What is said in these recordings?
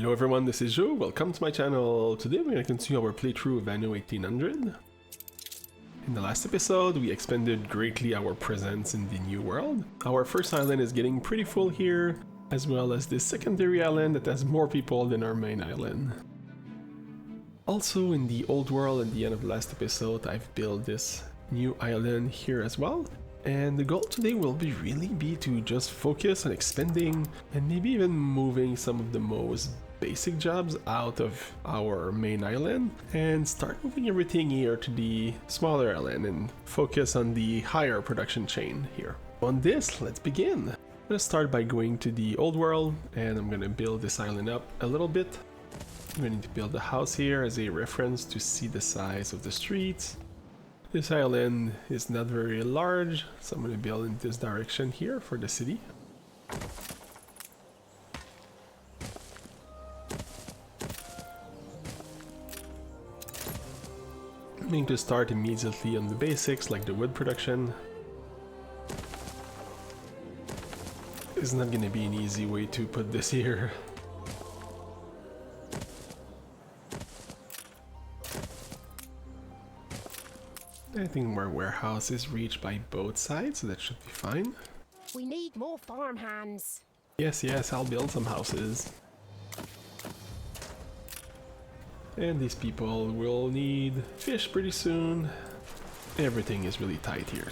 Hello everyone, this is Joe, welcome to my channel. Today we're going to continue our playthrough of Anno 1800. In the last episode, we expanded greatly our presence in the new world. Our first island is getting pretty full here, as well as this secondary island that has more people than our main island. Also, in the old world at the end of the last episode, I've built this new island here as well. And the goal today will really be to just focus on expanding and maybe even moving some of the most basic jobs out of our main island and start moving everything here to the smaller island and focus on the higher production chain here. On this, let's begin. I'm gonna start by going to the old world and I'm gonna build this island up a little bit. I'm going to build a house here as a reference to see the size of the streets. This island is not very large, so I'm going to build in this direction here for the city. I'm going to start immediately on the basics like the wood production. It's not going to be an easy way to put this here. I think our warehouse is reached by both sides, so that should be fine. We need more farm hands. Yes, I'll build some houses. And these people will need fish pretty soon. Everything is really tight here.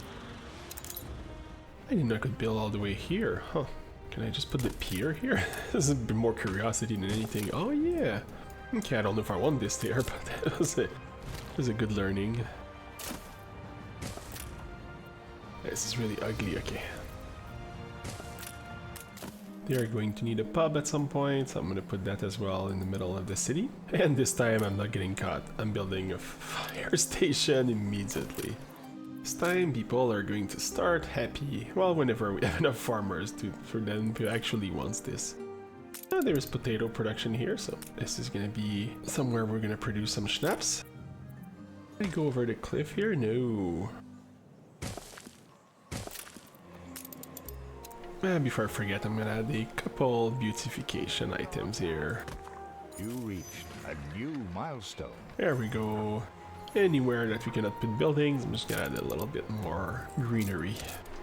I didn't know I could build all the way here, huh? Can I just put the pier here? This is a bit more curiosity than anything. Oh yeah! Okay, I don't know if I want this there, but that was a good learning. This is really ugly, okay. They're going to need a pub at some point, so I'm gonna put that as well in the middle of the city. And this time I'm not getting caught. I'm building a fire station immediately. This time people are going to start happy, well, whenever we have enough farmers for them to actually want this. There's potato production here, so this is gonna be somewhere we're gonna produce some schnapps. Can I go over the cliff here? No. Before I forget, I'm gonna add a couple beautification items here. You reached a new milestone. There we go. Anywhere that we cannot put buildings, I'm just gonna add a little bit more greenery.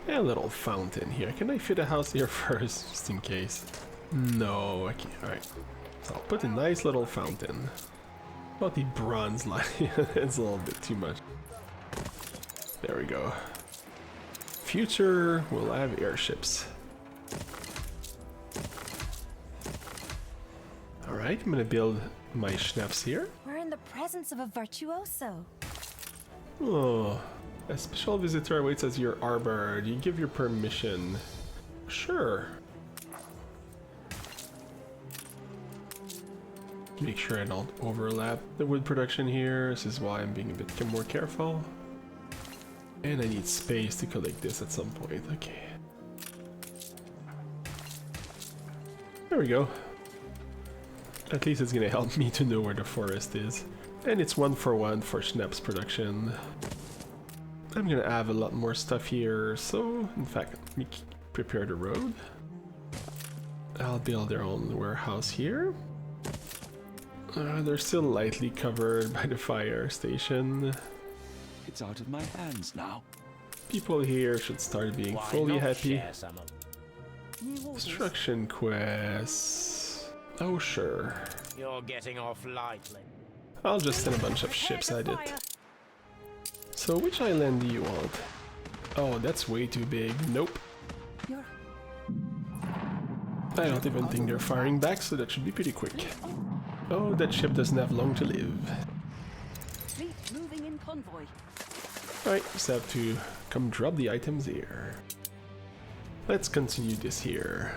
And a little fountain here. Can I fit a house here first, just in case? No, okay, alright. So I'll put a nice little fountain. About the bronze line, it's a little bit too much. There we go. Future, we'll have airships. Alright, I'm gonna build my Shnapps here. We're in the presence of a virtuoso. Oh, a special visitor awaits as your arbor. Do you give your permission? Sure. Make sure I don't overlap the wood production here. This is why I'm being a bit more careful. And I need space to collect this at some point. Okay. There we go. At least it's gonna help me to know where the forest is. And it's 1-for-1 for Shnapps production. I'm gonna have a lot more stuff here, so in fact, let me prepare the road. I'll build their own warehouse here. They're still lightly covered by the fire station. It's out of my hands now. People here should start being fully happy. Construction quests. Oh sure. You're getting off lightly. I'll just send a bunch of ships at it. So which island do you want? Oh, that's way too big. Nope. I don't even think they're firing back, so that should be pretty quick. Oh, that ship doesn't have long to live. Moving in convoy. Alright, just have to come drop the items here. Let's continue this here.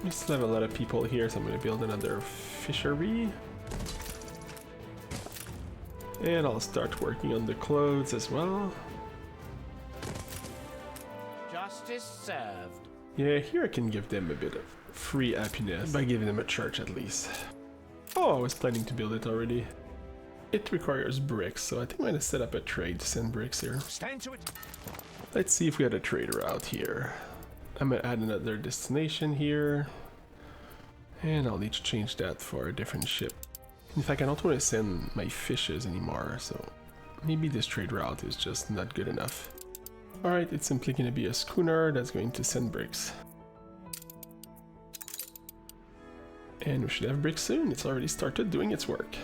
We still have a lot of people here, so I'm going to build another fishery. And I'll start working on the clothes as well. Justice served. Yeah, here I can give them a bit of free happiness by giving them a church at least. Oh, I was planning to build it already. It requires bricks, so I think I'm going to set up a trade to send bricks here. Stand to it. Let's see if we got a trader out here. I'm gonna add another destination here. And I'll need to change that for a different ship. In fact, I don't want to send my fishes anymore, so maybe this trade route is just not good enough. Alright, it's simply going to be a schooner that's going to send bricks. And we should have bricks soon. It's already started doing its work.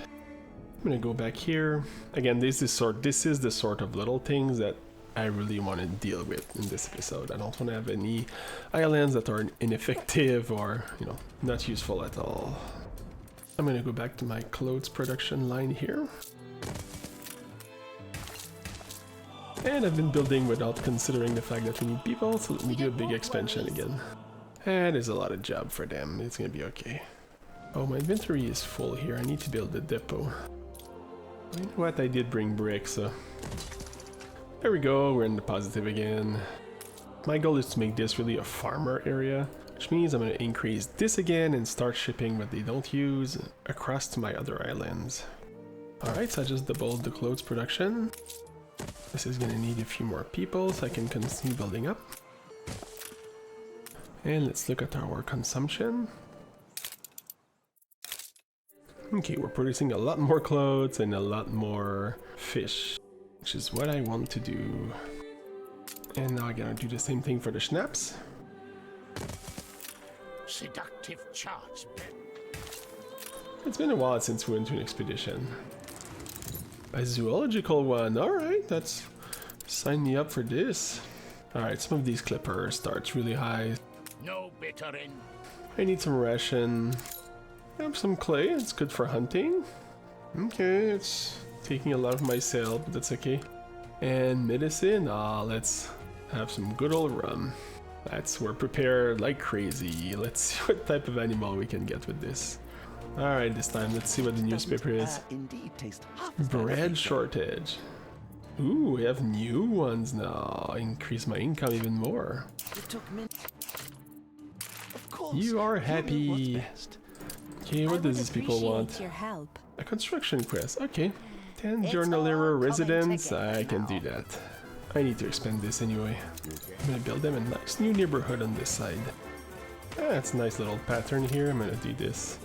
I'm gonna go back here. Again, this is the sort of little things that I really want to deal with in this episode. I don't want to have any islands that are ineffective or, you know, not useful at all. I'm gonna go back to my clothes production line here. And I've been building without considering the fact that we need people, so let me do a big expansion again. And there's a lot of job for them. It's gonna be okay. Oh, my inventory is full here. I need to build a depot. You know what? I did bring bricks, so... There we go, we're in the positive again. My goal is to make this really a farmer area, which means I'm going to increase this again and start shipping what they don't use across to my other islands. Alright, so I just doubled the clothes production. This is going to need a few more people so I can continue building up. And let's look at our consumption. Okay, we're producing a lot more clothes and a lot more fish, which is what I want to do. And now I'm gonna do the same thing for the Shnapps. Seductive charts, It's been a while since we went to an expedition. A zoological one, alright, that's... Sign me up for this. Alright, some of these clippers starts really high. No bittering. I need some ration. I have some clay, it's good for hunting. Okay, it's taking a lot of my sale, but that's okay. And medicine, let's have some good old rum. We're prepared like crazy. Let's see what type of animal we can get with this. Alright, this time let's see what the newspaper is. Bread shortage. Ooh, we have new ones now. Increase my income even more. You are happy. Okay, what does these people want? Your help. A construction quest, okay. 10 journal error residents, I can do that. I need to expand this anyway. I'm gonna build them a nice new neighborhood on this side. That's a nice little pattern here, I'm gonna do this.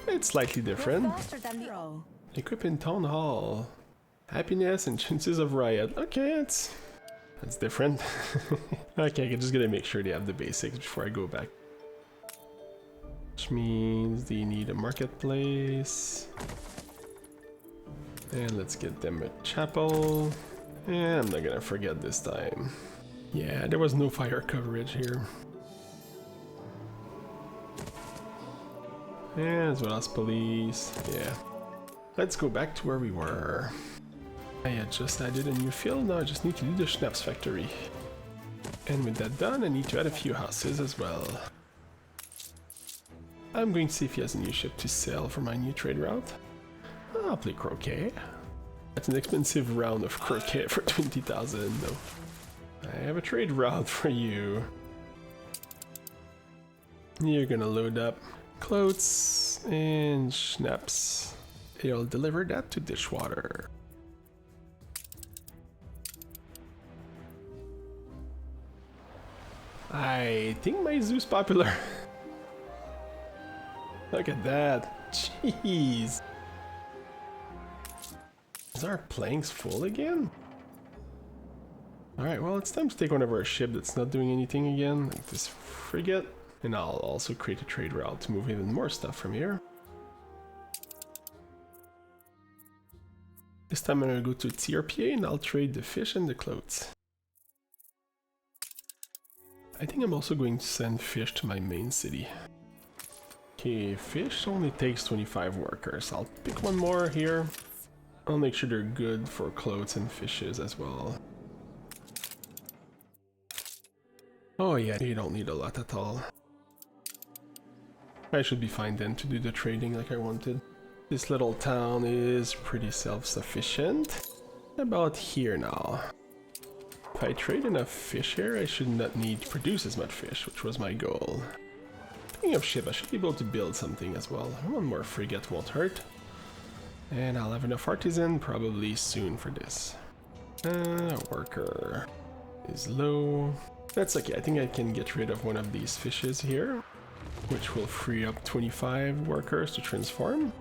It's slightly different. Equip in town hall. Happiness and chances of riot. Okay, that's different. Okay, I'm just gonna make sure they have the basics before I go back. Which means they need a marketplace. And let's get them a chapel. And I'm not gonna forget this time. Yeah, there was no fire coverage here. And as well as police. Yeah. Let's go back to where we were. I had just added a new field, now I just need to do the Shnapps factory. And with that done, I need to add a few houses as well. I'm going to see if he has a new ship to sell for my new trade route. I'll play croquet. That's an expensive round of croquet for 20,000 though. I have a trade route for you. You're gonna load up clothes and Shnapps. He'll deliver that to Dishwater. I think my zoo's popular. Look at that. Jeez. Is our planks full again? Alright, well, it's time to take one of our ship that's not doing anything again, like this frigate. And I'll also create a trade route to move even more stuff from here. This time I'm gonna go to TRPA and I'll trade the fish and the clothes. I think I'm also going to send fish to my main city. Okay, fish only takes 25 workers. I'll pick one more here. I'll make sure they're good for clothes and fishes as well. Oh yeah, you don't need a lot at all. I should be fine then to do the trading like I wanted. This little town is pretty self-sufficient. About here now. If I trade enough fish here, I should not need to produce as much fish, which was my goal. Speaking of ship, I should be able to build something as well. One more frigate won't hurt. And I'll have enough artisan probably soon for this. Worker is low. That's okay, I think I can get rid of one of these fishes here, which will free up 25 workers to transform.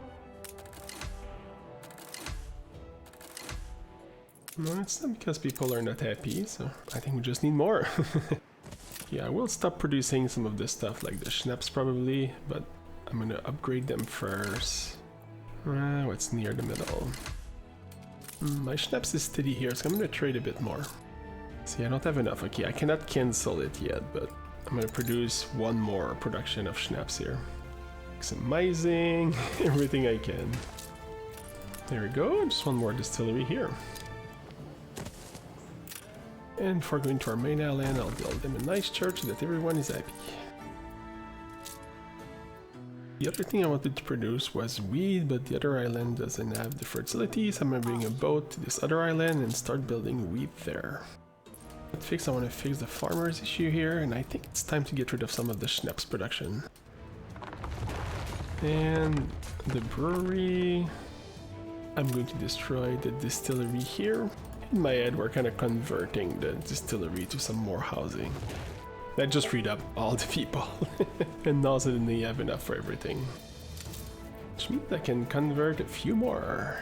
No, it's not because people are not happy, so I think we just need more. Yeah, I will stop producing some of this stuff like the Shnapps probably, but I'm gonna upgrade them first. What's near the middle? My Shnapps is steady here, so I'm gonna trade a bit more. See, I don't have enough. Okay, I cannot cancel it yet, but I'm gonna produce one more production of Shnapps here. Maximizing everything I can. There we go, just one more distillery here. And before going to our main island, I'll build them a nice church so that everyone is happy. The other thing I wanted to produce was wheat, but the other island doesn't have the fertility, so I'm gonna bring a boat to this other island and start building wheat there. I want to fix the farmers issue here, and I think it's time to get rid of some of the Shnapps production. And the brewery, I'm going to destroy the distillery here. In my head, we're kind of converting the distillery to some more housing. That just freed up all the people. And now suddenly I have enough for everything. Which means I can convert a few more.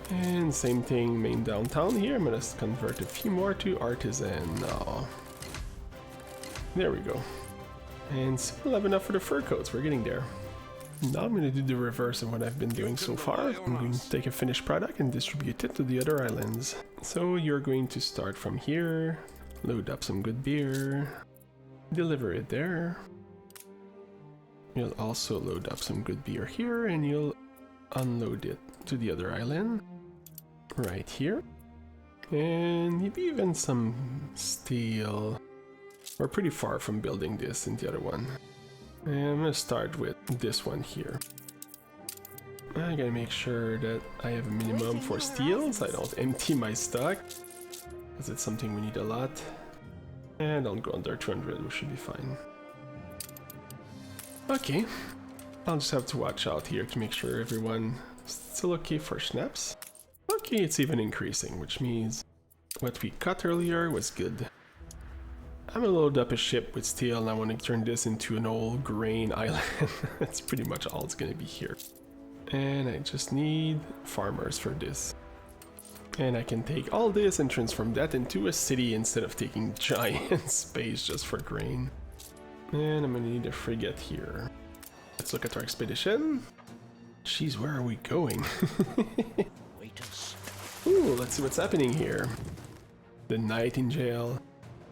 And same thing, main downtown here. I'm gonna convert a few more to artisan now. There we go. And soon we'll have enough for the fur coats. We're getting there. Now I'm going to do the reverse of what I've been doing so far. I'm going to take a finished product and distribute it to the other islands. So you're going to start from here, load up some good beer, deliver it there. You'll also load up some good beer here and you'll unload it to the other island, right here. And maybe even some steel. We're pretty far from building this in the other one. And I'm gonna start with this one here. I gotta make sure that I have a minimum for steel, so I don't empty my stock, because it's something we need a lot. And don't go under 200, we should be fine. Okay, I'll just have to watch out here to make sure everyone is still okay for Shnapps. Okay, it's even increasing, which means what we cut earlier was good. I'm gonna load up a ship with steel and I want to turn this into an old grain island. That's pretty much all it's gonna be here. And I just need farmers for this. And I can take all this and transform that into a city instead of taking giant space just for grain. And I'm gonna need a frigate here. Let's look at our expedition. Jeez, where are we going? Wait us. Ooh, let's see what's happening here. The Nightingale.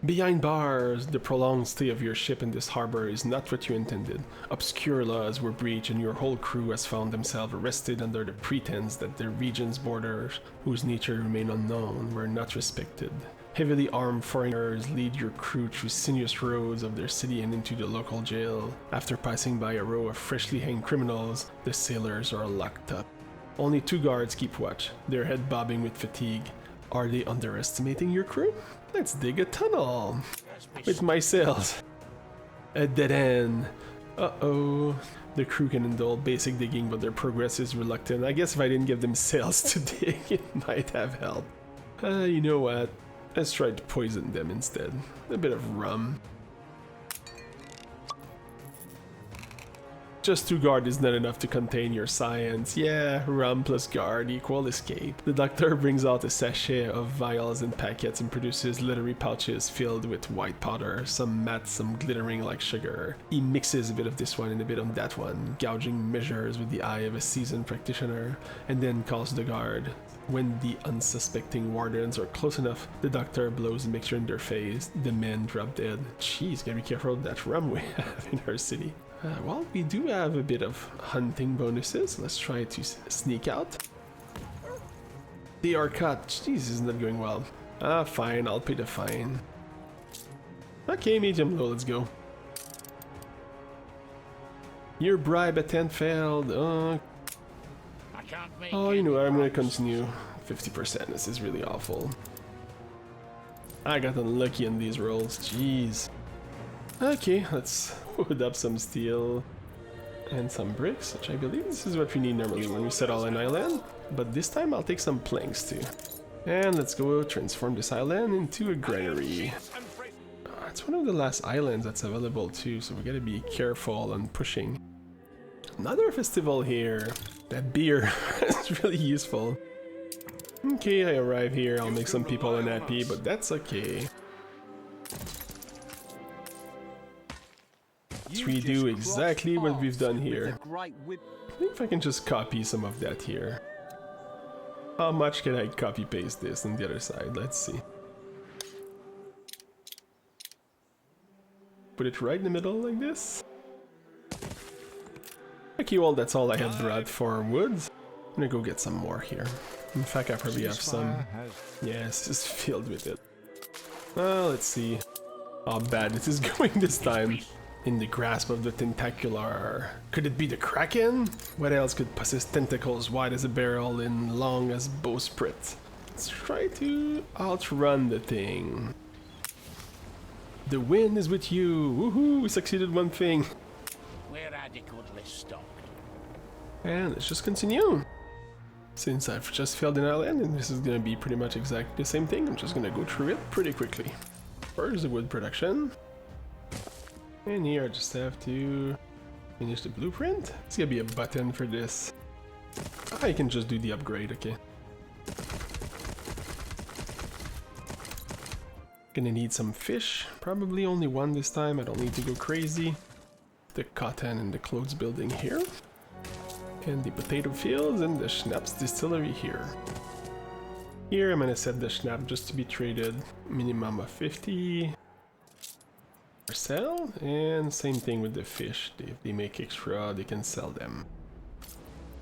Behind bars, the prolonged stay of your ship in this harbor is not what you intended. Obscure laws were breached and your whole crew has found themselves arrested under the pretense that the region's borders, whose nature remain unknown, were not respected. Heavily armed foreigners lead your crew through sinuous roads of their city and into the local jail. After passing by a row of freshly hanged criminals, the sailors are locked up. Only 2 guards keep watch, their head bobbing with fatigue. Are they underestimating your crew? Let's dig a tunnel with my sails. A dead end. Uh-oh. The crew can indulge basic digging, but their progress is reluctant. I guess if I didn't give them sails to dig, it might have helped. You know what? Let's try to poison them instead. A bit of rum. Just 2 guard is not enough to contain your science. Yeah, rum plus guard equal escape. The doctor brings out a sachet of vials and packets and produces glittery pouches filled with white powder, some matte, some glittering like sugar. He mixes a bit of this one and a bit of that one, gouging measures with the eye of a seasoned practitioner, and then calls the guard. When the unsuspecting wardens are close enough, the doctor blows the mixture in their face. The men drop dead. Jeez, gotta be careful of that rum we have in our city. Well, we do have a bit of hunting bonuses. Let's try to sneak out. They are caught. Jeez, this is not going well. Fine, I'll pay the fine. Okay, medium low, let's go. Your bribe attempt failed. I can't make Oh, you know what, I'm gonna continue. 50%, this is really awful. I got unlucky on these rolls, jeez. Okay, let's put up some steel and some bricks, which I believe this is what we need normally when we settle an island. But this time I'll take some planks too. And let's go transform this island into a granary. It's one of the last islands that's available too, so we gotta be careful on pushing. Another festival here. That beer is really useful. Okay, I arrive here, I'll make some people unhappy, but that's okay. Let's redo exactly what we've done here. I think if I can just copy some of that here. How much can I copy paste this on the other side? Let's see. Put it right in the middle like this. Okay, well that's all I had brought for woods. I'm gonna go get some more here. In fact, I probably have some. Yeah, it's just filled with it. Let's see how bad it is going this time. In the grasp of the tentacular. Could it be the Kraken? What else could possess tentacles wide as a barrel and long as bowsprit? Let's try to outrun the thing. The wind is with you. Woohoo! We succeeded one thing. We're adequately stocked. And let's just continue. Since I've just failed an island and this is gonna be pretty much exactly the same thing, I'm just gonna go through it pretty quickly. First, the wood production. And here I just have to finish the blueprint. It's gonna be a button for this. I can just do the upgrade, okay. Gonna need some fish, probably only one this time, I don't need to go crazy. The cotton and the clothes building here. And the potato fields and the Shnapps distillery here. Here I'm gonna set the Schnapp just to be traded minimum of 50. Sell, and same thing with the fish. If they make extra, they can sell them.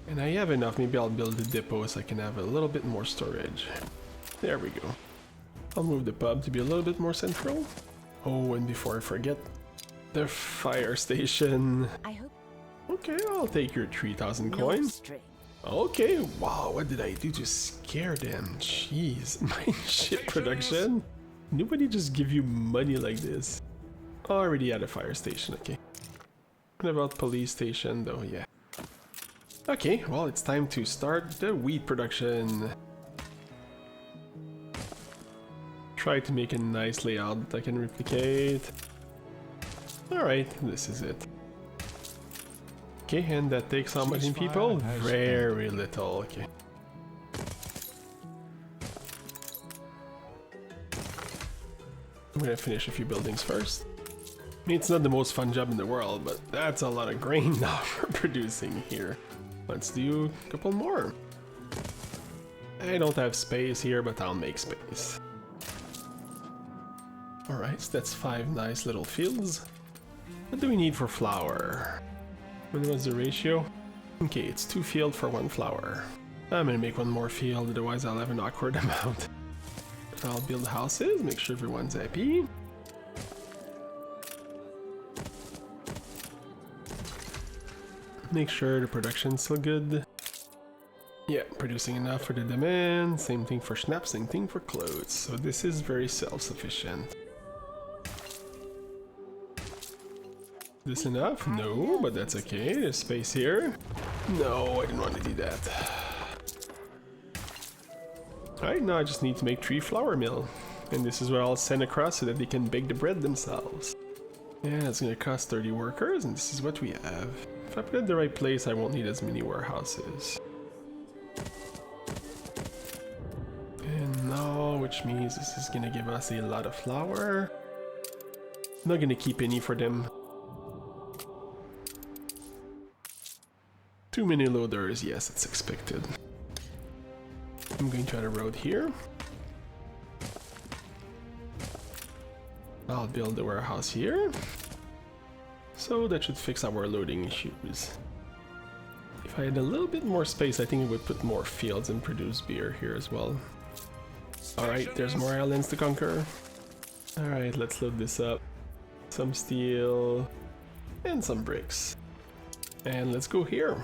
And I have enough, maybe I'll build a depot so I can have a little bit more storage. There we go. I'll move the pub to be a little bit more central. Oh, and before I forget, the fire station. I hope. Okay, I'll take your 3,000 coins. Okay, wow, what did I do to scare them? Jeez, my ship production? Nobody just give you money like this. Already at a fire station, okay. What about police station though? Yeah. Okay, well it's time to start the wheat production. Try to make a nice layout that I can replicate. Alright, this is it. Okay, and that takes how many people? Very little, okay. I'm gonna finish a few buildings first. It's not the most fun job in the world, but that's a lot of grain now we're producing here. Let's do a couple more. I don't have space here, but I'll make space. Alright, so that's 5 nice little fields. What do we need for flour? What was the ratio? Okay, it's 2 fields for 1 flour. I'm gonna make 1 more field, otherwise I'll have an awkward amount. I'll build houses, make sure everyone's happy. Make sure the production's still good. Yeah, producing enough for the demand. Same thing for Shnapps, same thing for clothes. So this is very self-sufficient. This enough? No, but that's okay. There's space here. No, I didn't want to do that. Alright, now I just need to make 3 flour mill. And this is what I'll send across so that they can bake the bread themselves. Yeah, it's gonna cost 30 workers, and this is what we have. If I put it in the right place, I won't need as many warehouses. And now, which means this is gonna give us a lot of flour. I'm not gonna keep any for them. Too many loaders, yes, it's expected. I'm going to add a road here. I'll build the warehouse here. So that should fix our loading issues. If I had a little bit more space, I think it would put more fields and produce beer here as well. Alright, there's more islands to conquer. Alright, let's load this up. Some steel and some bricks. And let's go here.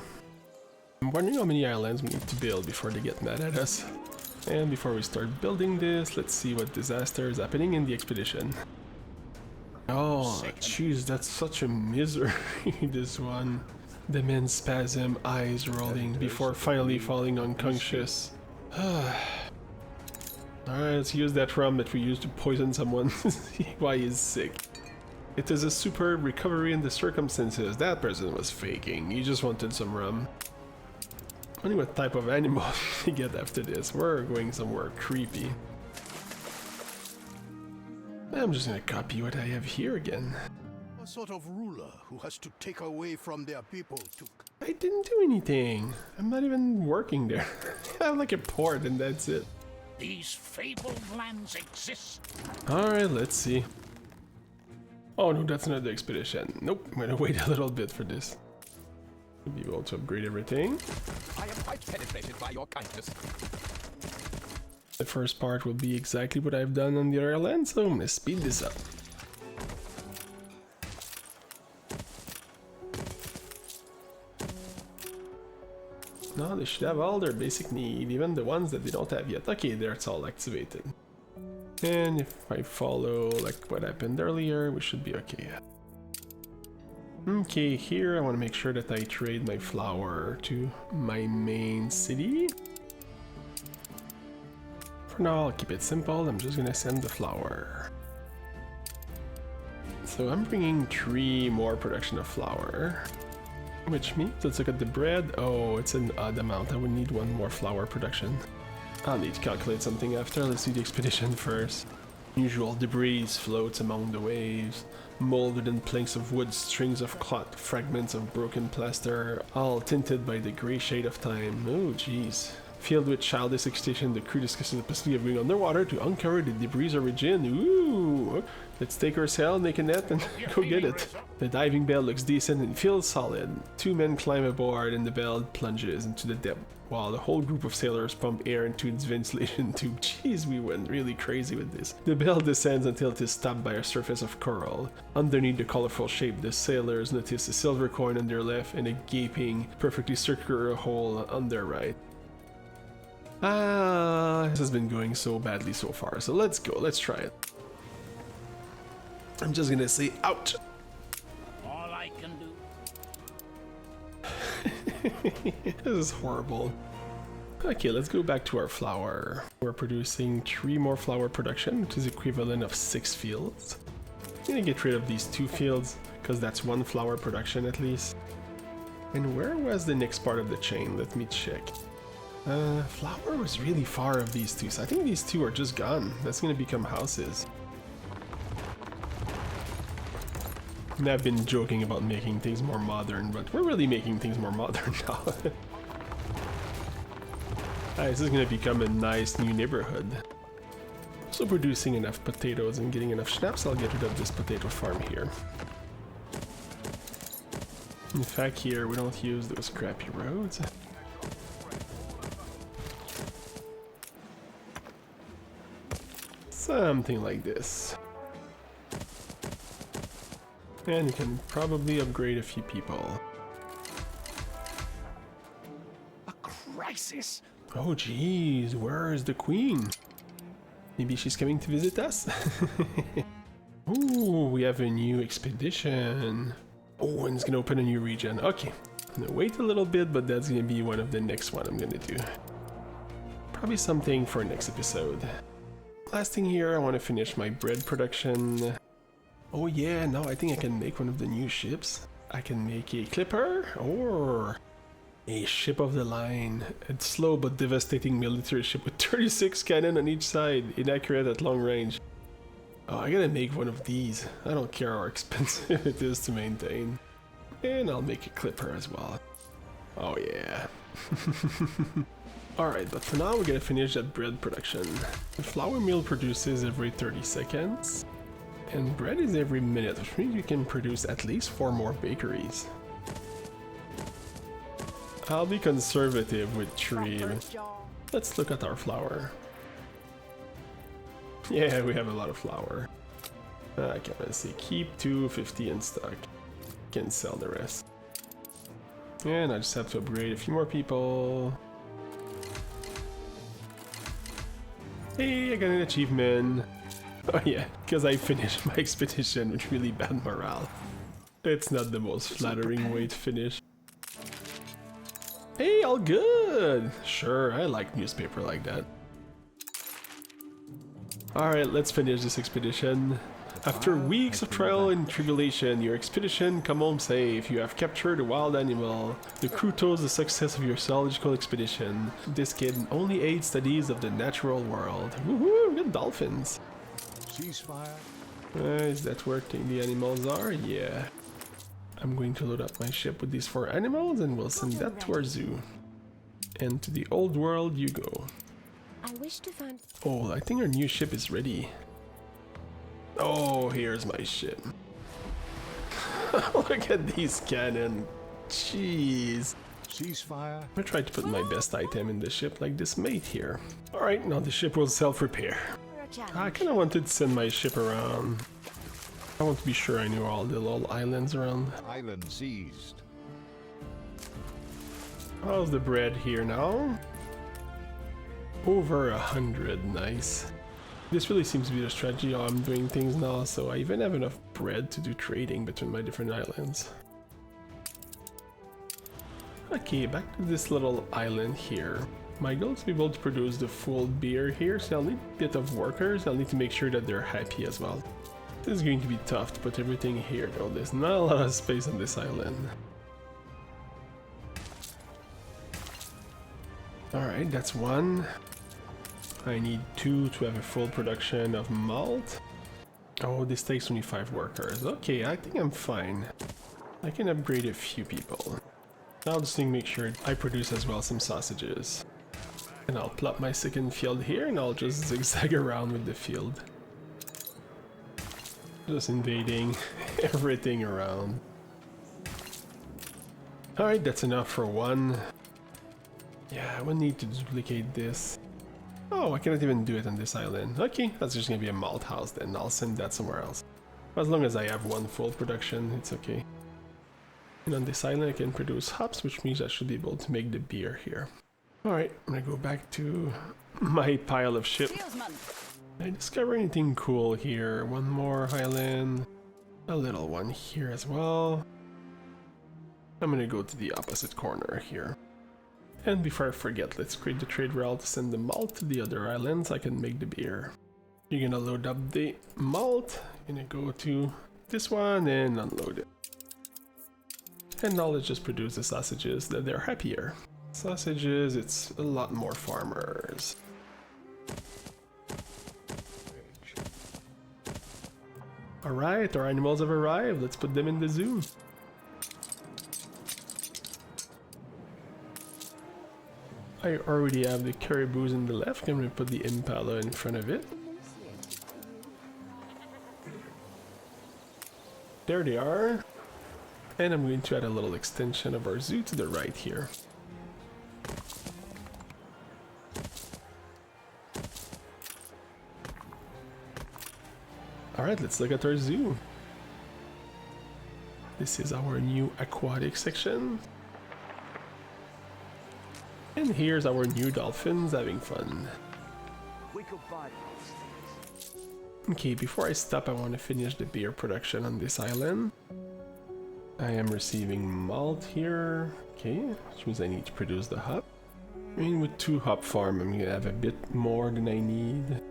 I'm wondering how many islands we need to build before they get mad at us. And before we start building this, let's see what disaster is happening in the expedition. Oh, jeez, that's such a misery, this one. The man spasm, eyes rolling before finally falling unconscious. Alright, let's use that rum that we used to poison someone. See why he's sick. It is a superb recovery in the circumstances. That person was faking. He just wanted some rum. I wonder what type of animal we get after this. We're going somewhere creepy. I'm just gonna copy what I have here again. A sort of ruler who has to take away from their people to... I didn't do anything. I'm not even working there. I have like a port and that's it. These fabled lands exist. Alright, let's see. Oh no, that's another expedition. Nope, I'm gonna wait a little bit for this. We'll be able to upgrade everything. I am quite penetrated by your kindness. The first part will be exactly what I've done on the other land, so I'm gonna speed this up. No, they should have all their basic need, even the ones that they don't have yet. Okay, there it's all activated. And if I follow like what happened earlier, we should be okay. Okay, here I want to make sure that I trade my flour to my main city. For now, I'll keep it simple. I'm just gonna send the flour. So I'm bringing 3 more production of flour. Which means, let's look at the bread. Oh, it's an odd amount. I would need 1 more flour production. I'll need to calculate something after. Let's do the expedition first. Usual debris floats among the waves, molded in planks of wood, strings of cloth, fragments of broken plaster, all tinted by the grey shade of time. Oh jeez. Filled with childish excitation, the crew discusses the possibility of going underwater to uncover the debris' origin. Ooh! Let's take our sail, make a net, and go get it. The diving bell looks decent and feels solid. 2 men climb aboard and the bell plunges into the depth, while the whole group of sailors pump air into its ventilation tube. Jeez, we went really crazy with this. The bell descends until it is stopped by a surface of coral. Underneath the colorful shape, the sailors notice a silver coin on their left and a gaping, perfectly circular hole on their right. This has been going so badly so far, so let's go, let's try it. I'm just gonna say ouch. All I can do. This is horrible. Okay, let's go back to our flour. We're producing 3 more flour production, which is equivalent of 6 fields. I'm gonna get rid of these 2 fields, because that's 1 flour production at least. And where was the next part of the chain? Let me check. Flour was really far of these 2, so I think these 2 are just gone. That's gonna become houses. And I've been joking about making things more modern, but we're really making things more modern now. This is gonna become a nice new neighborhood. So producing enough potatoes and getting enough schnapps, I'll get rid of this potato farm here. In fact, here we don't use those crappy roads. Something like this. And you can probably upgrade a few people. A crisis! Oh geez, where is the queen? Maybe she's coming to visit us? Ooh, we have a new expedition. Oh, and it's gonna open a new region. Okay, I'm gonna wait a little bit, but that's gonna be one of the next one I'm gonna do. Probably something for next episode. Last thing here, I want to finish my bread production. Oh yeah, now I think I can make one of the new ships. I can make a clipper or a ship of the line. A slow but devastating military ship with 36 cannon on each side, inaccurate at long range. Oh, I gotta make one of these. I don't care how expensive it is to maintain. And I'll make a clipper as well. Oh yeah. Alright, but for now we're gonna finish that bread production. The flour mill produces every 30 seconds. And bread is every minute, which means we can produce at least 4 more bakeries. I'll be conservative with 3. Let's look at our flour. Yeah, we have a lot of flour. I can't see. Keep 250 in stock. Can sell the rest. And I just have to upgrade a few more people. Hey, I got an achievement. Oh yeah, because I finished my expedition with really bad morale. It's not the most flattering way to finish. Hey, all good! Sure, I like newspaper like that. Alright, let's finish this expedition. After weeks of trial and tribulation, your expedition come home safe. You have captured a wild animal. The crew toast the success of your zoological expedition. This can only aid studies of the natural world. Woohoo! We got dolphins. Ceasefire. Is that where the animals are? Yeah. I'm going to load up my ship with these 4 animals and we'll send that to our zoo. And to the old world you go. I wish to find. Oh, I think our new ship is ready. Oh, here's my ship. Look at these cannon. Jeez. Ceasefire. I tried to put my best item in the ship like this mate here. Alright, now the ship will self-repair. I kinda wanted to send my ship around. I want to be sure I knew all the little islands around. Island seized. How's the bread here now? Over 100, nice. This really seems to be the strategy how I'm doing things now, so I even have enough bread to do trading between my different islands. Okay, back to this little island here. My goal is to be able to produce the full beer here, so I'll need a bit of workers. I'll need to make sure that they're happy as well. This is going to be tough to put everything here though, there's not a lot of space on this island. Alright, that's 1. I need 2 to have a full production of malt. Oh, this takes only 5 workers. Okay, I think I'm fine. I can upgrade a few people. I'll just need to make sure I produce as well some sausages. And I'll plop my second field here and I'll just zigzag around with the field. Just invading everything around. Alright, that's enough for 1. Yeah, I will need to duplicate this. Oh, I cannot even do it on this island. Okay, that's just gonna be a malt house then. I'll send that somewhere else. As long as I have 1 full production, it's okay. And on this island I can produce hops, which means I should be able to make the beer here. Alright, I'm gonna go back to my pile of ship. Did I discover anything cool here? 1 more island. A little one here as well. I'm gonna go to the opposite corner here. And before I forget, let's create the trade route to send the malt to the other islands. I can make the beer. You're gonna load up the malt. You're gonna go to this one and unload it. And now let's just produce the sausages that they're happier. Sausages, it's a lot more farmers. Alright, our animals have arrived. Let's put them in the zoo. I already have the caribous in the left. I'm going to put the impala in front of it. There they are. And I'm going to add a little extension of our zoo to the right here. Alright, let's look at our zoo. This is our new aquatic section. And here's our new dolphins having fun. Okay, before I stop, I want to finish the beer production on this island. I am receiving malt here. Okay, which means I need to produce the hop. I mean, with 2 hop farm, I'm gonna have a bit more than I need.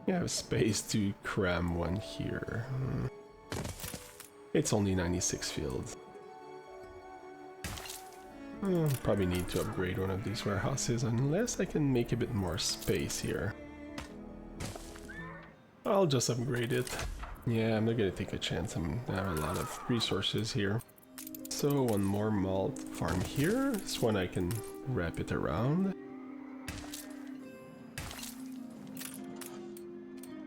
I have space to cram 1 here. It's only 96 fields. Probably need to upgrade one of these warehouses unless I can make a bit more space here. I'll just upgrade it. Yeah, I'm not gonna take a chance. I have a lot of resources here. So 1 more malt farm here. This one I can wrap it around.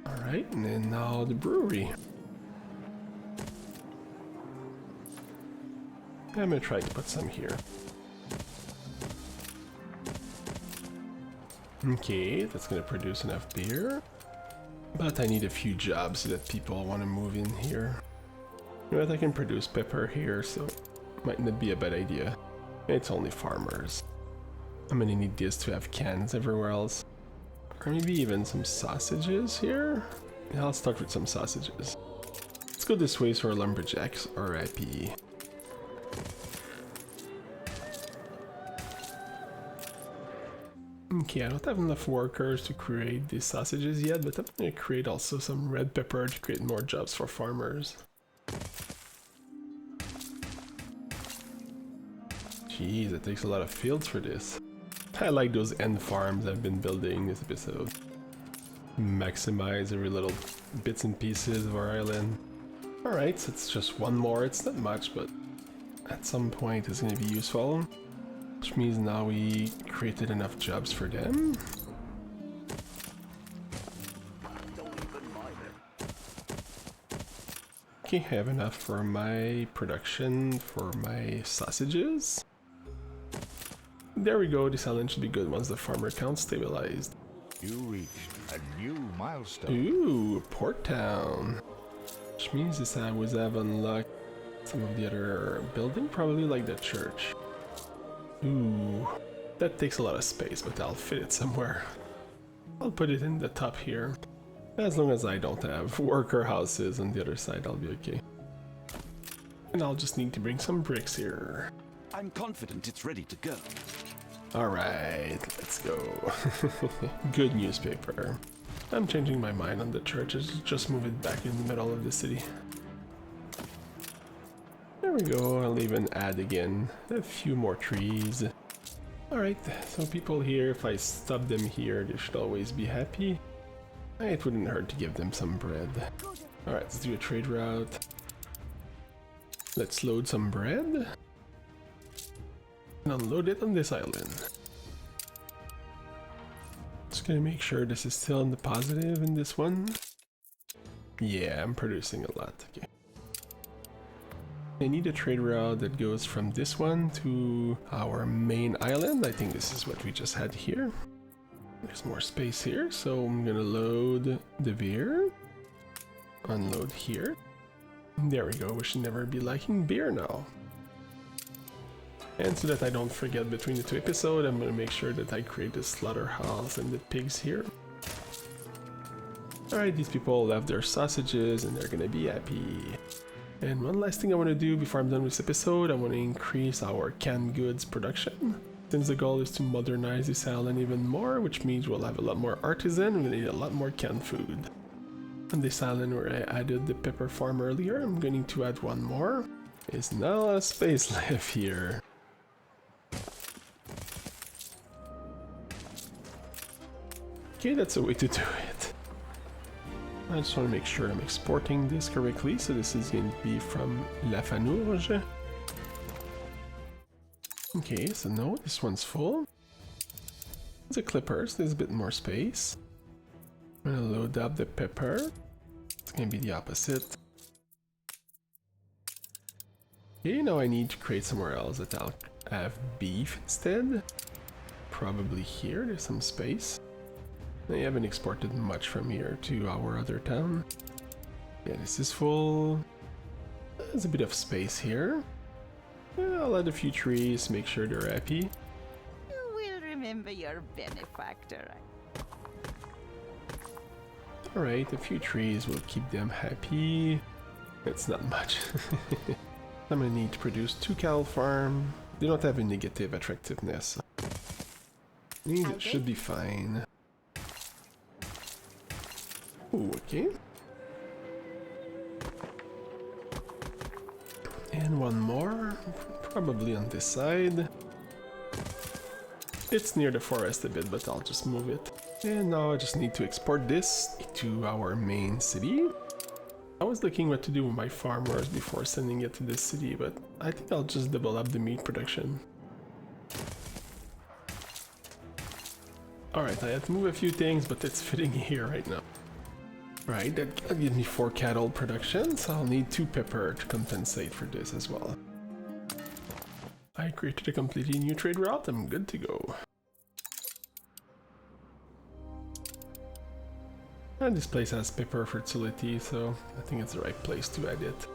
Alright, and then now the brewery. I'm gonna try to put some here. Okay, that's gonna produce enough beer. But I need a few jobs so that people want to move in here. You know what, I can produce pepper here, so might not be a bad idea. It's only farmers. I'm gonna need this to have cans everywhere else. Or maybe even some sausages here? Yeah, I'll start with some sausages. Let's go this way so our lumberjacks are happy. Okay, I don't have enough workers to create these sausages yet, but I'm gonna create also some red pepper to create more jobs for farmers. Jeez, it takes a lot of fields for this. I like those end farms I've been building this episode. Maximize every little bits and pieces of our island. Alright, so it's just one more. It's not much, but at some point it's going to be useful. Which means now we created enough jobs for them. Okay, I have enough for my production, for my sausages. There we go, this island should be good once the farmer count stabilized. You reached a new milestone. Ooh, Port Town. Which means this I would have unlocked some of the other building, probably like the church. Ooh, that takes a lot of space, but I'll fit it somewhere. I'll put it in the top here. As long as I don't have worker houses on the other side, I'll be okay. And I'll just need to bring some bricks here. I'm confident it's ready to go. Alright, let's go. Good newspaper. I'm changing my mind on the churches, just move it back in the middle of the city. There we go, I'll even add again a few more trees. Alright, so people here, if I stop them here, they should always be happy. It wouldn't hurt to give them some bread. Alright, let's do a trade route. Let's load some bread. And unload it on this island. Just gonna make sure this is still in the positive in this one. Yeah, I'm producing a lot. Okay. I need a trade route that goes from this one to our main island. I think this is what we just had here. There's more space here, so I'm gonna load the beer. Unload here. There we go, we should never be liking beer now. And so that I don't forget between the two episodes, I'm gonna make sure that I create the slaughterhouse and the pigs here. Alright, these people left their sausages and they're gonna be happy. And one last thing I want to do before I'm done with this episode, I want to increase our canned goods production. Since the goal is to modernize this island even more, which means we'll have a lot more artisan, we're gonna need a lot more canned food. On this island where I added the pepper farm earlier, I'm going to add one more. There's not a lot of space left here. Okay, that's a way to do it. I just want to make sure I'm exporting this correctly, so this is going to be from La Fanurge. Okay, so no, this one's full. The clippers, there's a bit more space. I'm gonna load up the pepper. It's gonna be the opposite. Okay, now I need to create somewhere else that I'll have beef instead. Probably here, there's some space. I haven't exported much from here to our other town. Yeah, this is full. There's a bit of space here. Yeah, I'll add a few trees, make sure they're happy. You will remember your benefactor. Alright, a few trees will keep them happy. It's not much. I'm gonna need to produce 2 cattle farm. They don't have a negative attractiveness. It should be fine. Ooh, okay. And one more, probably on this side. It's near the forest a bit, but I'll just move it. And now I just need to export this to our main city. I was looking what to do with my farmers before sending it to this city, but I think I'll just double up the meat production. Alright, I had to move a few things, but it's fitting here right now. Right, that'll give me 4 cattle production, so I'll need 2 pepper to compensate for this as well. I created a completely new trade route, I'm good to go. And this place has pepper fertility, so I think it's the right place to add it.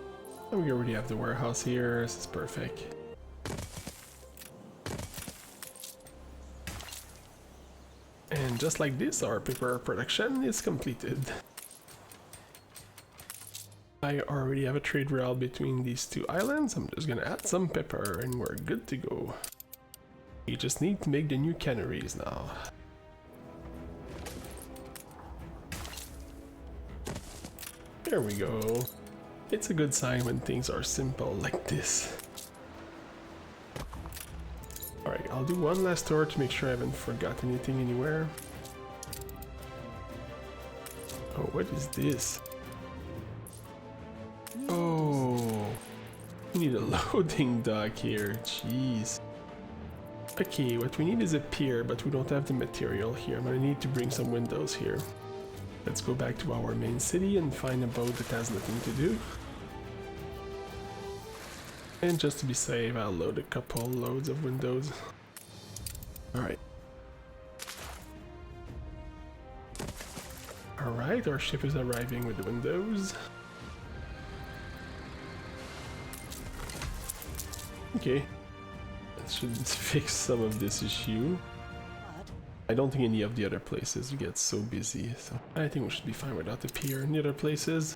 And we already have the warehouse here, this is perfect. And just like this, our pepper production is completed. I already have a trade route between these 2 islands. I'm just gonna add some pepper and we're good to go. We just need to make the new canneries now. There we go. It's a good sign when things are simple like this. Alright, I'll do one last tour to make sure I haven't forgot anything anywhere. Oh, what is this? Oh, we need a loading dock here, jeez. Okay, what we need is a pier, but we don't have the material here. I'm gonna need to bring some windows here. Let's go back to our main city and find a boat that has nothing to do. And just to be safe, I'll load a couple loads of windows. Alright. Alright, our ship is arriving with the windows. Okay. That should fix some of this issue. I don't think any of the other places get so busy, so I think we should be fine without the pier in the other places.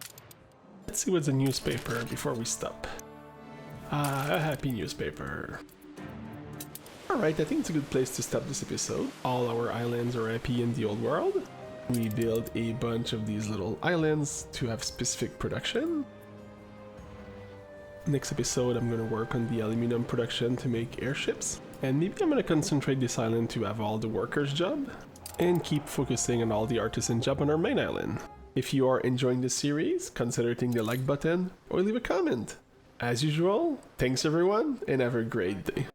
Let's see what's a newspaper before we stop. A happy newspaper. Alright, I think it's a good place to stop this episode. All our islands are happy in the old world. We build a bunch of these little islands to have specific production. Next episode I'm going to work on the aluminum production to make airships. And maybe I'm going to concentrate this island to have all the workers' job. And keep focusing on all the artisan job on our main island. If you are enjoying this series, consider hitting the like button or leave a comment. As usual, thanks everyone and have a great day.